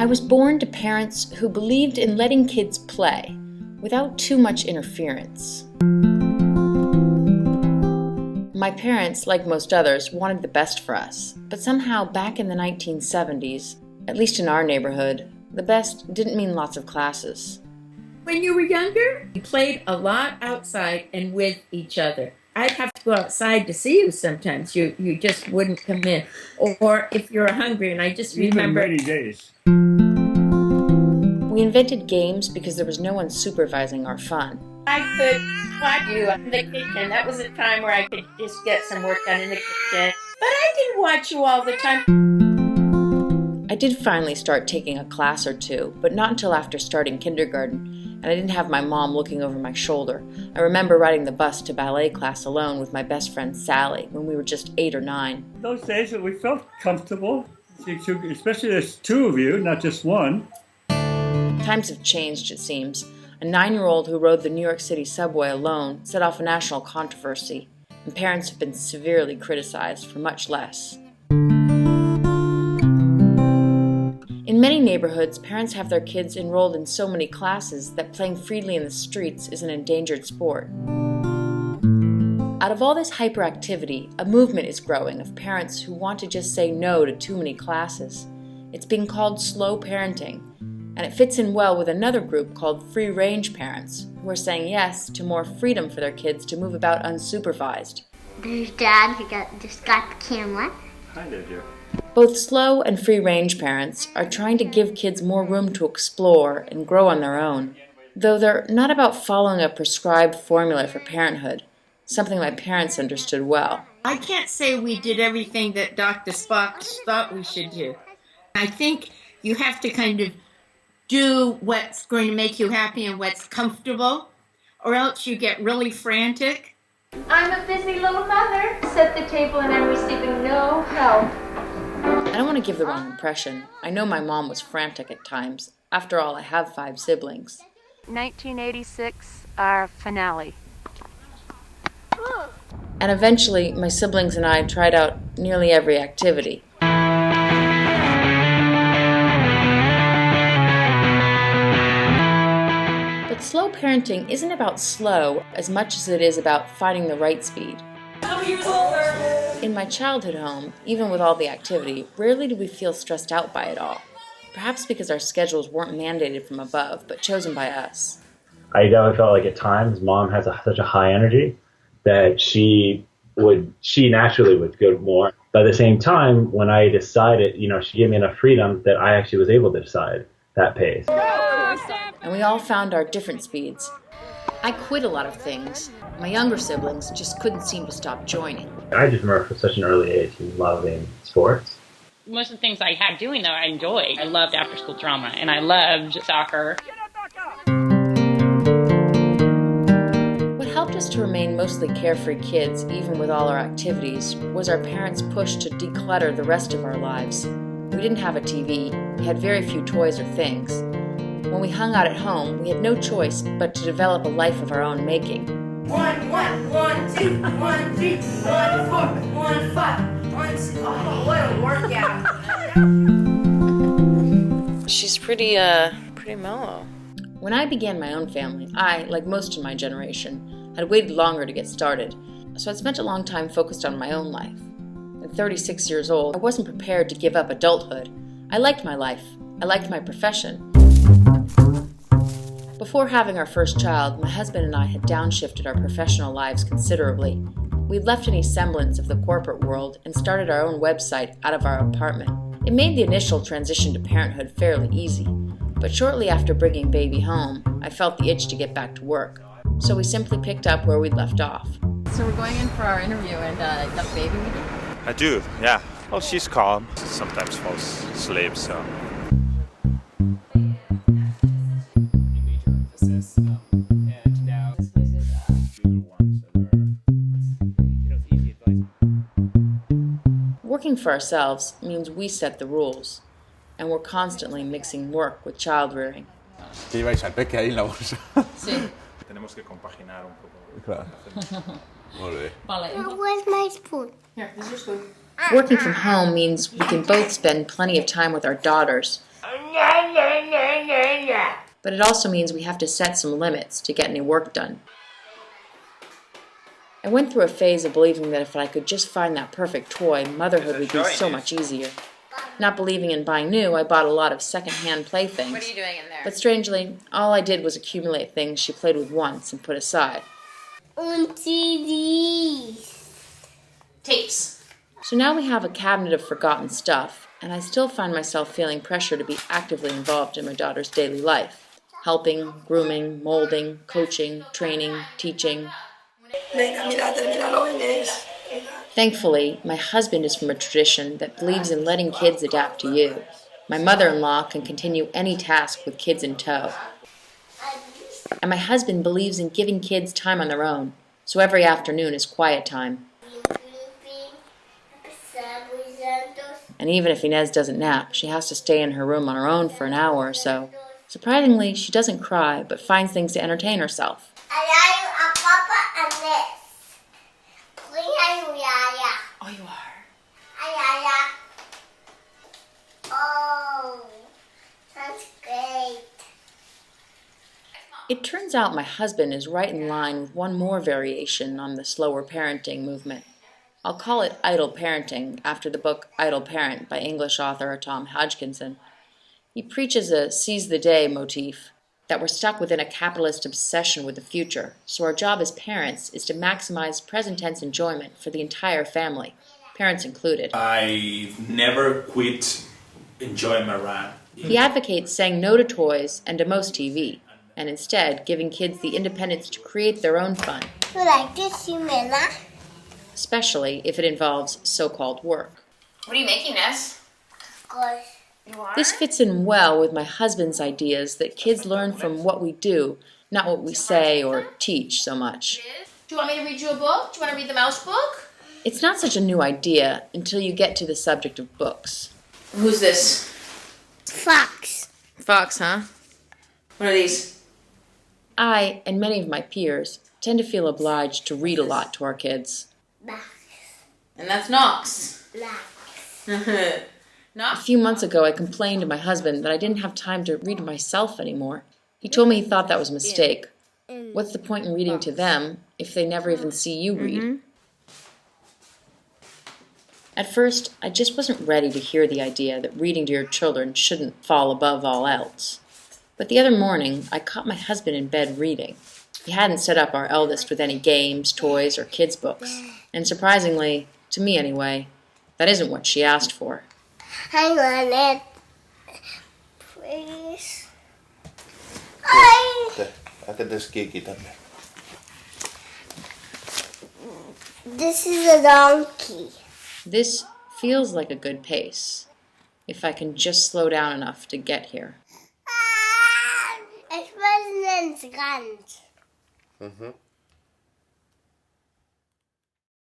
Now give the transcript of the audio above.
I was born to parents who believed in letting kids play without too much interference. My parents, like most others, wanted the best for us, but somehow back in the 1970s, at least in our neighborhood, the best didn't mean lots of classes. When you were younger, you played a lot outside and with each other. I'd have to go outside to see you sometimes. You just wouldn't come in. Or if you're hungry, and I just remember... Even rainy days. We invented games because there was no one supervising our fun. I could watch you in the kitchen. That was a time where I could just get some work done in the kitchen. But I didn't watch you all the time. I did finally start taking a class or two, but not until after starting kindergarten, and I didn't have my mom looking over my shoulder. I remember riding the bus to ballet class alone with my best friend Sally when we were just 8 or 9. Those days we felt comfortable, especially there's two of you, not just one. Times have changed, it seems. A 9-year-old who rode the New York City subway alone set off a national controversy, and parents have been severely criticized for much less. In many neighborhoods, parents have their kids enrolled in so many classes that playing freely in the streets is an endangered sport. Out of all this hyperactivity, a movement is growing of parents who want to just say no to too many classes. It's being called slow parenting, and it fits in well with another group called free-range parents, who are saying yes to more freedom for their kids to move about unsupervised. There's Dad, who just got the camera. Hi there, dear. Both slow and free-range parents are trying to give kids more room to explore and grow on their own, though they're not about following a prescribed formula for parenthood, something my parents understood well. I can't say we did everything that Dr. Spock thought we should do. I think you have to kind of do what's going to make you happy and what's comfortable, or else you get really frantic. I'm a busy little mother. Set the table and I'm receiving no help. I don't want to give the wrong impression. I know my mom was frantic at times. After all, I have 5 siblings. 1986, our finale. And eventually, my siblings and I tried out nearly every activity. But slow parenting isn't about slow as much as it is about finding the right speed. In my childhood home, even with all the activity, rarely did we feel stressed out by it all. Perhaps because our schedules weren't mandated from above, but chosen by us. I definitely felt like at times Mom has such a high energy that she naturally would go more. But at the same time, when I decided, she gave me enough freedom that I actually was able to decide that pace. And we all found our different speeds. I quit a lot of things. My younger siblings just couldn't seem to stop joining. I just remember from such an early age loving sports. Most of the things I had doing, though, I enjoyed. I loved after-school drama, and I loved soccer. What helped us to remain mostly carefree kids, even with all our activities, was our parents' push to declutter the rest of our lives. We didn't have a TV. We had very few toys or things. When we hung out at home, we had no choice but to develop a life of our own making. 1, 1, 1, 2, 1, 3, 1, 4, 1, 5, 1, 6. Oh, what a workout. She's pretty mellow. When I began my own family, I, like most in my generation, had waited longer to get started, so I'd spent a long time focused on my own life. At 36 years old, I wasn't prepared to give up adulthood. I liked my life. I liked my profession. Before having our first child, my husband and I had downshifted our professional lives considerably. We'd left any semblance of the corporate world and started our own website out of our apartment. It made the initial transition to parenthood fairly easy, but shortly after bringing baby home, I felt the itch to get back to work. So we simply picked up where we'd left off. So we're going in for our interview, and you got the baby with you? I do, yeah. Oh, she's calm. Sometimes falls asleep, so... Working for ourselves means we set the rules, and we're constantly mixing work with child rearing. ¿Qué lleváis al peque ahí en la bolsa? Sí. Tenemos que compaginar un poco. Claro. Muy bien. Where's my spoon? Here, this is your spoon. Working from home means we can both spend plenty of time with our daughters, But it also means we have to set some limits to get any work done. I went through a phase of believing that if I could just find that perfect toy, motherhood would be so much easier. Not believing in buying new, I bought a lot of second-hand playthings. What are you doing in there? But strangely, all I did was accumulate things she played with once and put aside. Tapes. So now we have a cabinet of forgotten stuff, and I still find myself feeling pressure to be actively involved in my daughter's daily life. Helping, grooming, molding, coaching, training, teaching. Thankfully, my husband is from a tradition that believes in letting kids adapt to you. My mother-in-law can continue any task with kids in tow. And my husband believes in giving kids time on their own, so every afternoon is quiet time. And even if Inez doesn't nap, she has to stay in her room on her own for an hour or so. Surprisingly, she doesn't cry, but finds things to entertain herself. Oh, you are. Oh, that's great. It turns out my husband is right in line with one more variation on the slower parenting movement. I'll call it idle parenting, after the book Idle Parent by English author Tom Hodgkinson. He preaches a seize-the-day motif, that we're stuck within a capitalist obsession with the future, so our job as parents is to maximize present-tense enjoyment for the entire family, parents included. I've never quit enjoying my run. He advocates saying no to toys and to most TV, and instead giving kids the independence to create their own fun. You like this, Yumela? Especially if it involves so-called work. What are you making, Ness? Of course. You are? This fits in well with my husband's ideas that kids learn from what we do, not what we say or teach so much. Do you want me to read you a book? Do you want to read the mouse book? It's not such a new idea until you get to the subject of books. Who's this? Fox. Fox, huh? What are these? I, and many of my peers, tend to feel obliged to read a lot to our kids. And that's Knox. A few months ago, I complained to my husband that I didn't have time to read myself anymore. He told me he thought that was a mistake. What's the point in reading to them if they never even see you read? At first, I just wasn't ready to hear the idea that reading to your children shouldn't fall above all else. But the other morning, I caught my husband in bed reading. He hadn't set up our eldest with any games, toys, or kids' books. And surprisingly, to me anyway, that isn't what she asked for. I want it. Please. This is a donkey. This feels like a good pace, if I can just slow down enough to get here. Es President's Guns.